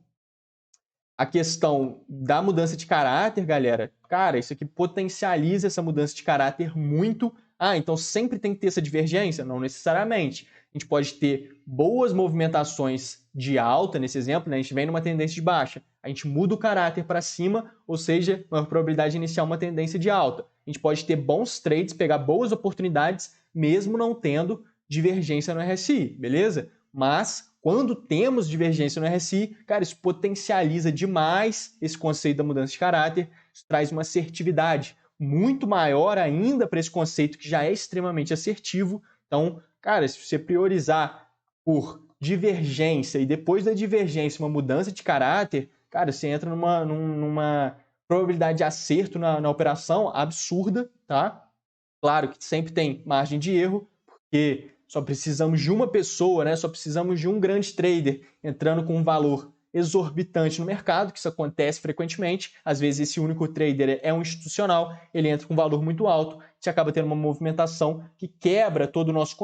a questão da mudança de caráter, galera, cara, isso aqui potencializa essa mudança de caráter muito. Então sempre tem que ter essa divergência? Não necessariamente. A gente pode ter boas movimentações de alta, nesse exemplo, né? A gente vem numa tendência de baixa, a gente muda o caráter para cima, ou seja, uma probabilidade de iniciar uma tendência de alta. A gente pode ter bons trades, pegar boas oportunidades, mesmo não tendo divergência no RSI, beleza? Mas quando temos divergência no RSI, cara, isso potencializa demais esse conceito da mudança de caráter, isso traz uma assertividade muito maior ainda para esse conceito que já é extremamente assertivo. Então, cara, se você priorizar por divergência e depois da divergência uma mudança de caráter, cara, você entra numa probabilidade de acerto na operação absurda, tá? Claro que sempre tem margem de erro, porque só precisamos de uma pessoa, né? Só precisamos de um grande trader entrando com um valor exorbitante no mercado, que isso acontece frequentemente. Às vezes esse único trader é um institucional, ele entra com um valor muito alto, você acaba tendo uma movimentação que quebra todo o nosso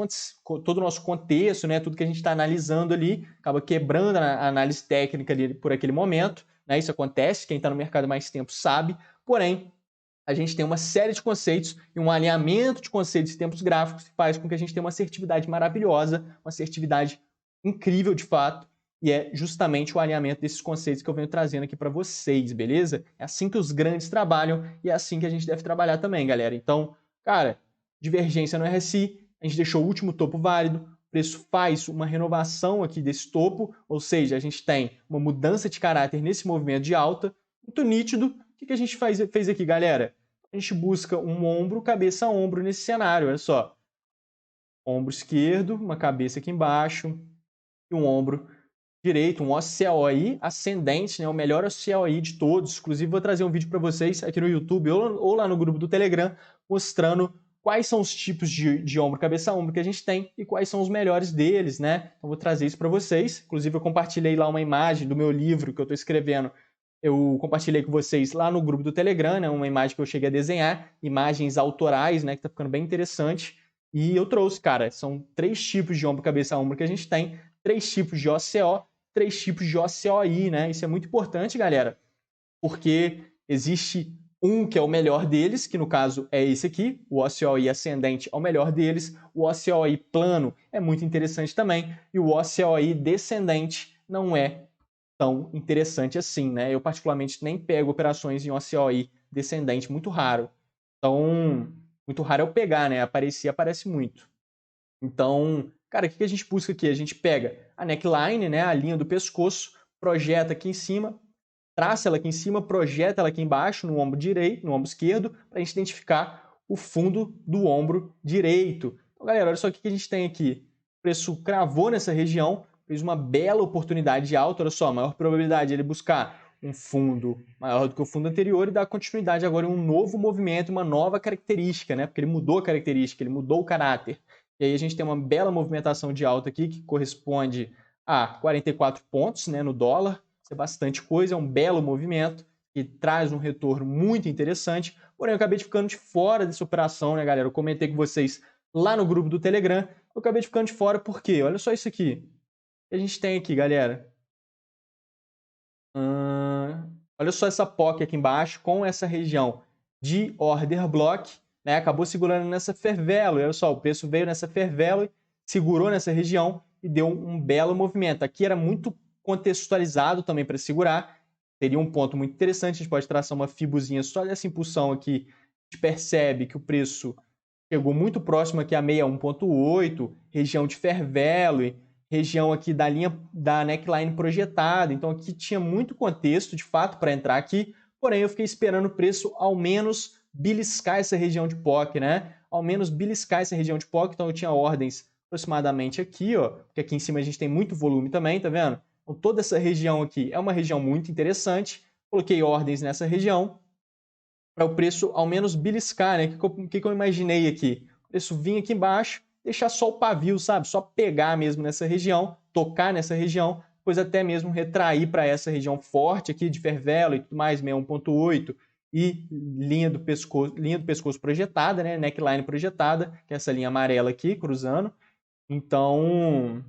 contexto, né? Tudo que a gente está analisando ali, acaba quebrando a análise técnica ali por aquele momento, né? Isso acontece, quem está no mercado há mais tempo sabe, porém, a gente tem uma série de conceitos e um alinhamento de conceitos e tempos gráficos que faz com que a gente tenha uma assertividade maravilhosa, uma assertividade incrível de fato, e é justamente o alinhamento desses conceitos que eu venho trazendo aqui para vocês, beleza? É assim que os grandes trabalham e é assim que a gente deve trabalhar também, galera. Então, cara, divergência no RSI, a gente deixou o último topo válido, o preço faz uma renovação aqui desse topo, ou seja, a gente tem uma mudança de caráter nesse movimento de alta, muito nítido. O que a gente fez aqui, galera? A gente busca um ombro, cabeça a ombro nesse cenário, olha só. Ombro esquerdo, uma cabeça aqui embaixo e um ombro direito, um OCOI ascendente, né? O melhor OCOI de todos. Inclusive, vou trazer um vídeo para vocês aqui no YouTube ou lá no grupo do Telegram, mostrando quais são os tipos de ombro, cabeça a ombro que a gente tem e quais são os melhores deles, né? Então, vou trazer isso para vocês. Inclusive, eu compartilhei lá uma imagem do meu livro que eu estou escrevendo. Eu compartilhei com vocês lá no grupo do Telegram, né? Uma imagem que eu cheguei a desenhar, imagens autorais, né? Que tá ficando bem interessante. E eu trouxe, cara, são 3 tipos de ombro, cabeça a ombro que a gente tem, 3 tipos de OCO, 3 tipos de OCOI, né? Isso é muito importante, galera, porque existe um que é o melhor deles, que no caso é esse aqui, o OCOI ascendente é o melhor deles, o OCOI plano é muito interessante também, e o OCOI descendente não é tão interessante assim, né? Eu particularmente nem pego operações em OCOI descendente, muito raro. Então, muito raro é eu pegar, né? Aparece muito. Então, cara, o que a gente busca aqui? A gente pega a neckline, né? A linha do pescoço, projeta aqui em cima, traça ela aqui em cima, projeta ela aqui embaixo, no ombro direito, no ombro esquerdo, para a gente identificar o fundo do ombro direito. Então, galera, olha só o que a gente tem aqui. O preço cravou nessa região, fez uma bela oportunidade de alta, olha só, a maior probabilidade de ele buscar um fundo maior do que o fundo anterior e dar continuidade agora em um novo movimento, uma nova característica, né? Porque ele mudou a característica, ele mudou o caráter. E aí a gente tem uma bela movimentação de alta aqui, que corresponde a 44 pontos, né, no dólar. Isso é bastante coisa, é um belo movimento que traz um retorno muito interessante. Porém, eu acabei ficando de fora dessa operação, né, galera? Eu comentei com vocês lá no grupo do Telegram. Eu acabei ficando de fora porque, olha só isso aqui. O que a gente tem aqui, galera? Olha só essa POC aqui embaixo com essa região de order block, né? Acabou segurando nessa fair value. Olha só, o preço veio nessa fair value, segurou nessa região e deu um belo movimento. Aqui era muito contextualizado também para segurar. Seria um ponto muito interessante. A gente pode traçar uma fibuzinha só dessa impulsão aqui. A gente percebe que o preço chegou muito próximo aqui a 61.8, região de fair value, região aqui da linha da neckline projetada. Então aqui tinha muito contexto, de fato, para entrar aqui. Porém, eu fiquei esperando o preço ao menos beliscar essa região de POC, né? Ao menos beliscar essa região de POC. Então eu tinha ordens aproximadamente aqui, ó, porque aqui em cima a gente tem muito volume também, tá vendo? Então toda essa região aqui é uma região muito interessante. Coloquei ordens nessa região para o preço ao menos beliscar, né? O que eu imaginei aqui? O preço vir aqui embaixo, deixar só o pavio, sabe? Só pegar mesmo nessa região, tocar nessa região, depois até mesmo retrair para essa região forte aqui de fair value e tudo mais, 61.8 e linha do pescoço projetada, né? Neckline projetada, que é essa linha amarela aqui, cruzando. Então,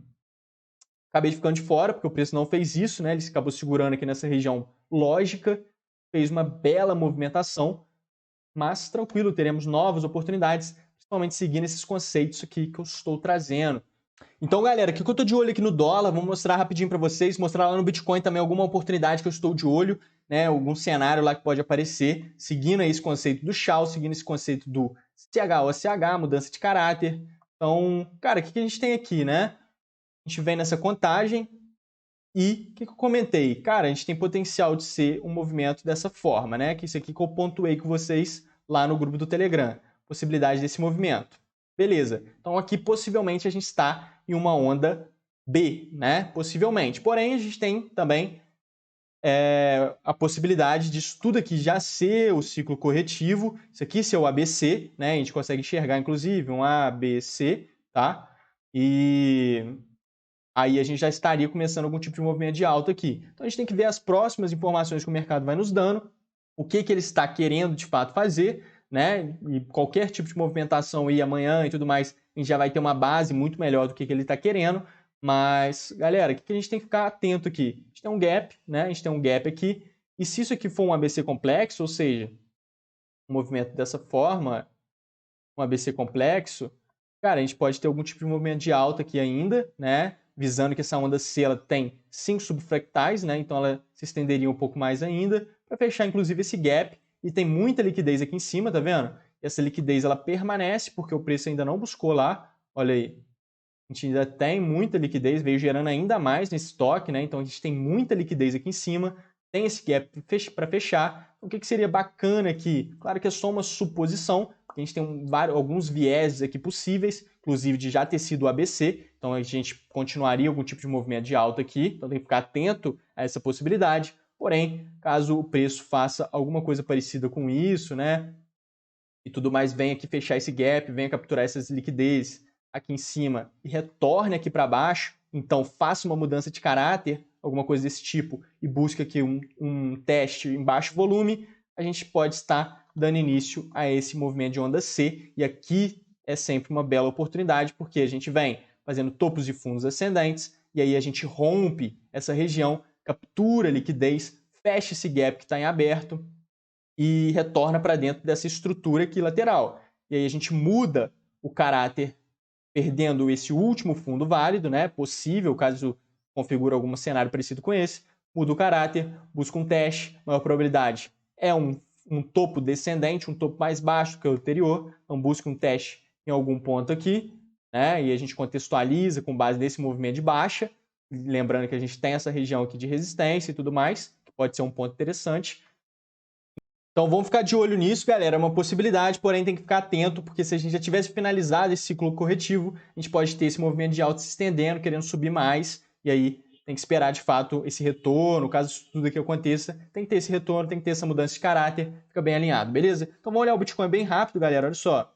acabei ficando de fora, porque o preço não fez isso, né? Ele acabou segurando aqui nessa região lógica, fez uma bela movimentação, mas tranquilo, teremos novas oportunidades, principalmente seguindo esses conceitos aqui que eu estou trazendo. Então, galera, o que eu estou de olho aqui no dólar, vou mostrar rapidinho para vocês, mostrar lá no Bitcoin também alguma oportunidade que eu estou de olho, né? Algum cenário lá que pode aparecer, seguindo aí esse conceito do Shao, seguindo esse conceito do CHOCH, mudança de caráter. Então, cara, o que a gente tem aqui, né? A gente vem nessa contagem, e o que eu comentei? Cara, a gente tem potencial de ser um movimento dessa forma, né? Que isso aqui que eu pontuei com vocês lá no grupo do Telegram. Possibilidade desse movimento. Beleza. Então aqui possivelmente a gente está em uma onda B, né? Possivelmente. Porém, a gente tem também a possibilidade disso tudo aqui já ser o ciclo corretivo. Isso aqui ser o ABC, né? A gente consegue enxergar, inclusive, um ABC, tá? E aí a gente já estaria começando algum tipo de movimento de alta aqui. Então a gente tem que ver as próximas informações que o mercado vai nos dando, o que ele está querendo de fato fazer, né? E qualquer tipo de movimentação aí amanhã e tudo mais, a gente já vai ter uma base muito melhor do que ele está querendo. Mas, galera, o que a gente tem que ficar atento aqui? A gente tem um gap, né? A gente tem um gap aqui. E se isso aqui for um ABC complexo, ou seja, um movimento dessa forma, um ABC complexo, cara, a gente pode ter algum tipo de movimento de alta aqui ainda, né? Visando que essa onda C ela tem 5 subfractais, né? Então ela se estenderia um pouco mais ainda, para fechar inclusive esse gap. E tem muita liquidez aqui em cima, tá vendo? E essa liquidez ela permanece porque o preço ainda não buscou lá. Olha aí. A gente ainda tem muita liquidez, veio gerando ainda mais nesse estoque, né? Então a gente tem muita liquidez aqui em cima, tem esse gap para fechar. Então, o que seria bacana aqui? Claro que é só uma suposição, porque a gente tem alguns vieses aqui possíveis, inclusive de já ter sido o ABC, então a gente continuaria algum tipo de movimento de alta aqui, então tem que ficar atento a essa possibilidade. Porém, caso o preço faça alguma coisa parecida com isso, né? E tudo mais, venha aqui fechar esse gap, venha capturar essas liquidez aqui em cima e retorne aqui para baixo, então faça uma mudança de caráter, alguma coisa desse tipo, e busque aqui um teste em baixo volume, a gente pode estar dando início a esse movimento de onda C, e aqui é sempre uma bela oportunidade, porque a gente vem fazendo topos de fundos ascendentes, e aí a gente rompe essa região, captura a liquidez, fecha esse gap que está em aberto, e retorna para dentro dessa estrutura aqui lateral. E aí a gente muda o caráter perdendo esse último fundo válido, né? Possível, caso configure algum cenário parecido com esse, muda o caráter, busca um teste, maior probabilidade é um topo descendente, um topo mais baixo que o anterior, então busca um teste em algum ponto aqui, né? E a gente contextualiza com base nesse movimento de baixa, lembrando que a gente tem essa região aqui de resistência e tudo mais, que pode ser um ponto interessante. Então vamos ficar de olho nisso, galera. É uma possibilidade, porém tem que ficar atento, porque se a gente já tivesse finalizado esse ciclo corretivo, a gente pode ter esse movimento de alta se estendendo, querendo subir mais, e aí tem que esperar de fato esse retorno. Caso isso tudo aqui aconteça, tem que ter esse retorno, tem que ter essa mudança de caráter, fica bem alinhado, beleza? Então vamos olhar o Bitcoin bem rápido, galera. Olha só.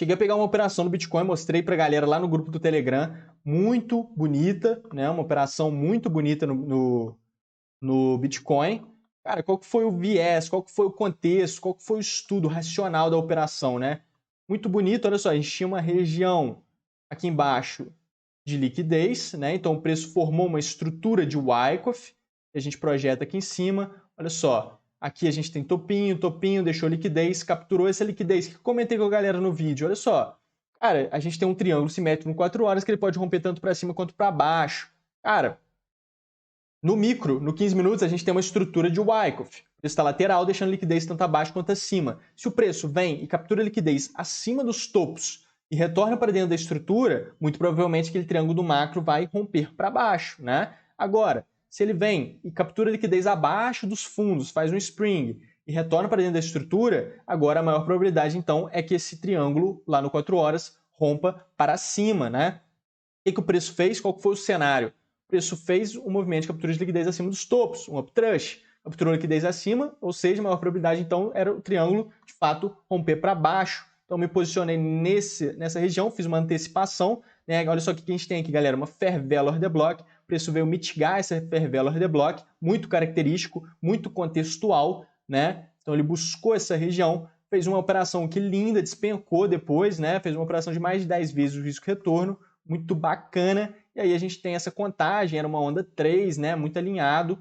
Cheguei a pegar uma operação no Bitcoin, mostrei pra galera lá no grupo do Telegram, muito bonita, né? Uma operação muito bonita no Bitcoin. Cara, qual que foi o viés, qual que foi o contexto, qual que foi o estudo racional da operação, né? Muito bonito, olha só, a gente tinha uma região aqui embaixo de liquidez, né? Então o preço formou uma estrutura de Wyckoff, que a gente projeta aqui em cima. Olha só, aqui a gente tem topinho, deixou liquidez, capturou essa liquidez, que eu comentei com a galera no vídeo. Olha só, cara, a gente tem um triângulo simétrico em 4 horas que ele pode romper tanto para cima quanto para baixo. Cara, no micro, no 15 minutos, a gente tem uma estrutura de Wyckoff. O preço está lateral, deixando liquidez tanto abaixo quanto acima. Se o preço vem e captura liquidez acima dos topos e retorna para dentro da estrutura, muito provavelmente aquele triângulo do macro vai romper para baixo, né? Agora, se ele vem e captura liquidez abaixo dos fundos, faz um spring e retorna para dentro da estrutura, agora a maior probabilidade, então, é que esse triângulo, lá no 4 horas, rompa para cima, né? O que o preço fez? Qual foi o cenário? O preço fez um movimento de captura de liquidez acima dos topos, um uptrush. Capturou liquidez acima, ou seja, a maior probabilidade, então, era o triângulo, de fato, romper para baixo. Então, me posicionei nessa região, fiz uma antecipação. Né? Olha só o que a gente tem aqui, galera, uma Fair Value Order Block. O preço veio mitigar essa Fair Value Order Block, muito característico, muito contextual. Né? Então, ele buscou essa região, fez uma operação que linda, despencou depois, né? Fez uma operação de mais de 10 vezes o risco-retorno, muito bacana. E aí a gente tem essa contagem, era uma onda 3, né? Muito alinhado.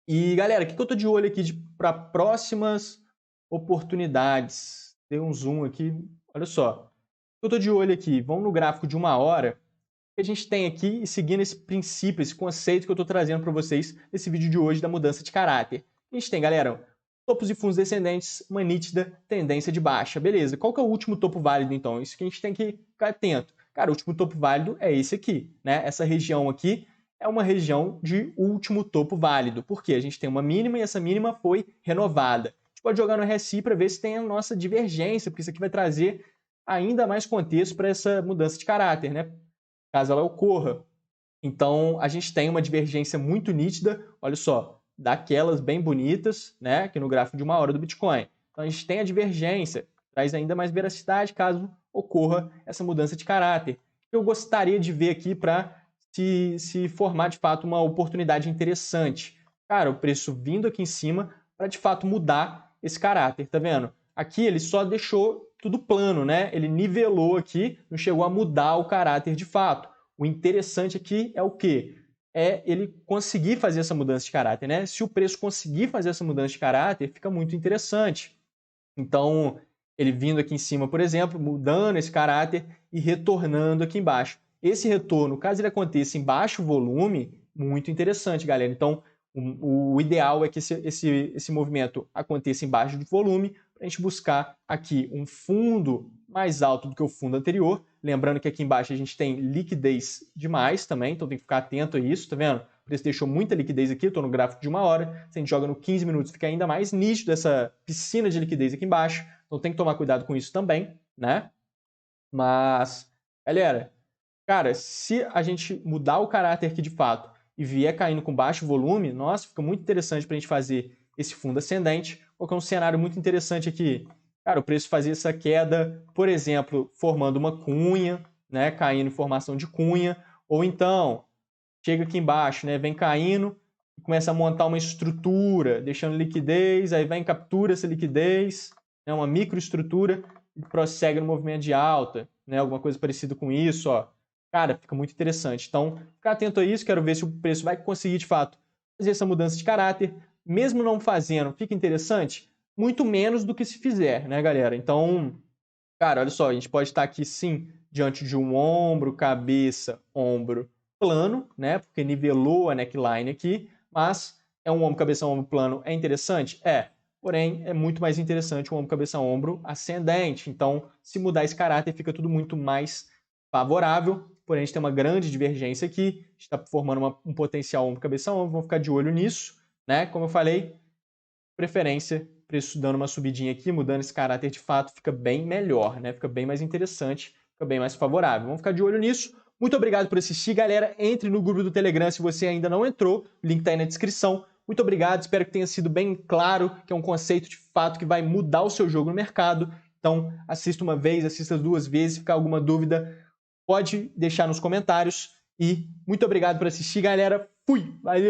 E, galera, o que eu tô de olho aqui para próximas oportunidades? Dei um zoom aqui, olha só. O que eu tô de olho aqui? Vamos no gráfico de 1 hora. O que a gente tem aqui, e seguindo esse princípio, esse conceito que eu tô trazendo para vocês nesse vídeo de hoje da mudança de caráter. A gente tem, galera, topos e fundos descendentes, uma nítida tendência de baixa. Beleza, qual que é o último topo válido, então? Isso que a gente tem que ficar atento. Cara, o último topo válido é esse aqui, né? Essa região aqui é uma região de último topo válido. Por quê? A gente tem uma mínima e essa mínima foi renovada. A gente pode jogar no RSI para ver se tem a nossa divergência, porque isso aqui vai trazer ainda mais contexto para essa mudança de caráter, né? Caso ela ocorra. Então, a gente tem uma divergência muito nítida, olha só, daquelas bem bonitas, né, aqui no gráfico de 1 hora do Bitcoin. Então, a gente tem a divergência, traz ainda mais veracidade caso ocorra essa mudança de caráter. Eu gostaria de ver aqui para se formar, de fato, uma oportunidade interessante. Cara, o preço vindo aqui em cima para, de fato, mudar esse caráter, tá vendo? Aqui ele só deixou tudo plano, né? Ele nivelou aqui, não chegou a mudar o caráter de fato. O interessante aqui é o quê? É ele conseguir fazer essa mudança de caráter, né? Se o preço conseguir fazer essa mudança de caráter, fica muito interessante. Então, ele vindo aqui em cima, por exemplo, mudando esse caráter e retornando aqui embaixo. Esse retorno, caso ele aconteça em baixo volume, muito interessante, galera. Então, o ideal é que esse movimento aconteça em baixo de volume, para a gente buscar aqui um fundo mais alto do que o fundo anterior. Lembrando que aqui embaixo a gente tem liquidez demais também, então tem que ficar atento a isso, tá vendo? O preço deixou muita liquidez aqui, eu estou no gráfico de 1 hora. Se a gente joga no 15 minutos, fica ainda mais nítido essa piscina de liquidez aqui embaixo. Então tem que tomar cuidado com isso também, né? Mas, galera, cara, se a gente mudar o caráter aqui de fato e vier caindo com baixo volume, nossa, fica muito interessante para a gente fazer esse fundo ascendente. Qual que é um cenário muito interessante aqui? Cara, o preço fazia essa queda, por exemplo, formando uma cunha, né, caindo em formação de cunha, ou então chega aqui embaixo, né, vem caindo e começa a montar uma estrutura, deixando liquidez, aí vem captura essa liquidez, né, uma microestrutura e prossegue no movimento de alta, né, alguma coisa parecida com isso, ó. Cara, fica muito interessante. Então, fica atento a isso, quero ver se o preço vai conseguir, de fato, fazer essa mudança de caráter. Mesmo não fazendo, fica interessante? Muito menos do que se fizer, né, galera? Então, cara, olha só, a gente pode estar aqui, sim, diante de um ombro, cabeça, ombro plano, né? Porque nivelou a neckline aqui, mas é um ombro, cabeça, ombro plano, é interessante? É. Porém, é muito mais interessante um ombro, cabeça, ombro ascendente. Então, se mudar esse caráter, fica tudo muito mais favorável. Porém, a gente tem uma grande divergência aqui, a gente está formando um potencial ombro, cabeça, ombro, vamos ficar de olho nisso, né? Como eu falei, preferência, preço dando uma subidinha aqui, mudando esse caráter de fato, fica bem melhor, né? Fica bem mais interessante, fica bem mais favorável. Vamos ficar de olho nisso. Muito obrigado por assistir, galera. Entre no grupo do Telegram se você ainda não entrou, o link tá aí na descrição. Muito obrigado, espero que tenha sido bem claro que é um conceito de fato que vai mudar o seu jogo no mercado. Então, assista uma vez, assista 2 vezes, se ficar alguma dúvida, pode deixar nos comentários. E muito obrigado por assistir, galera. Fui! Valeu!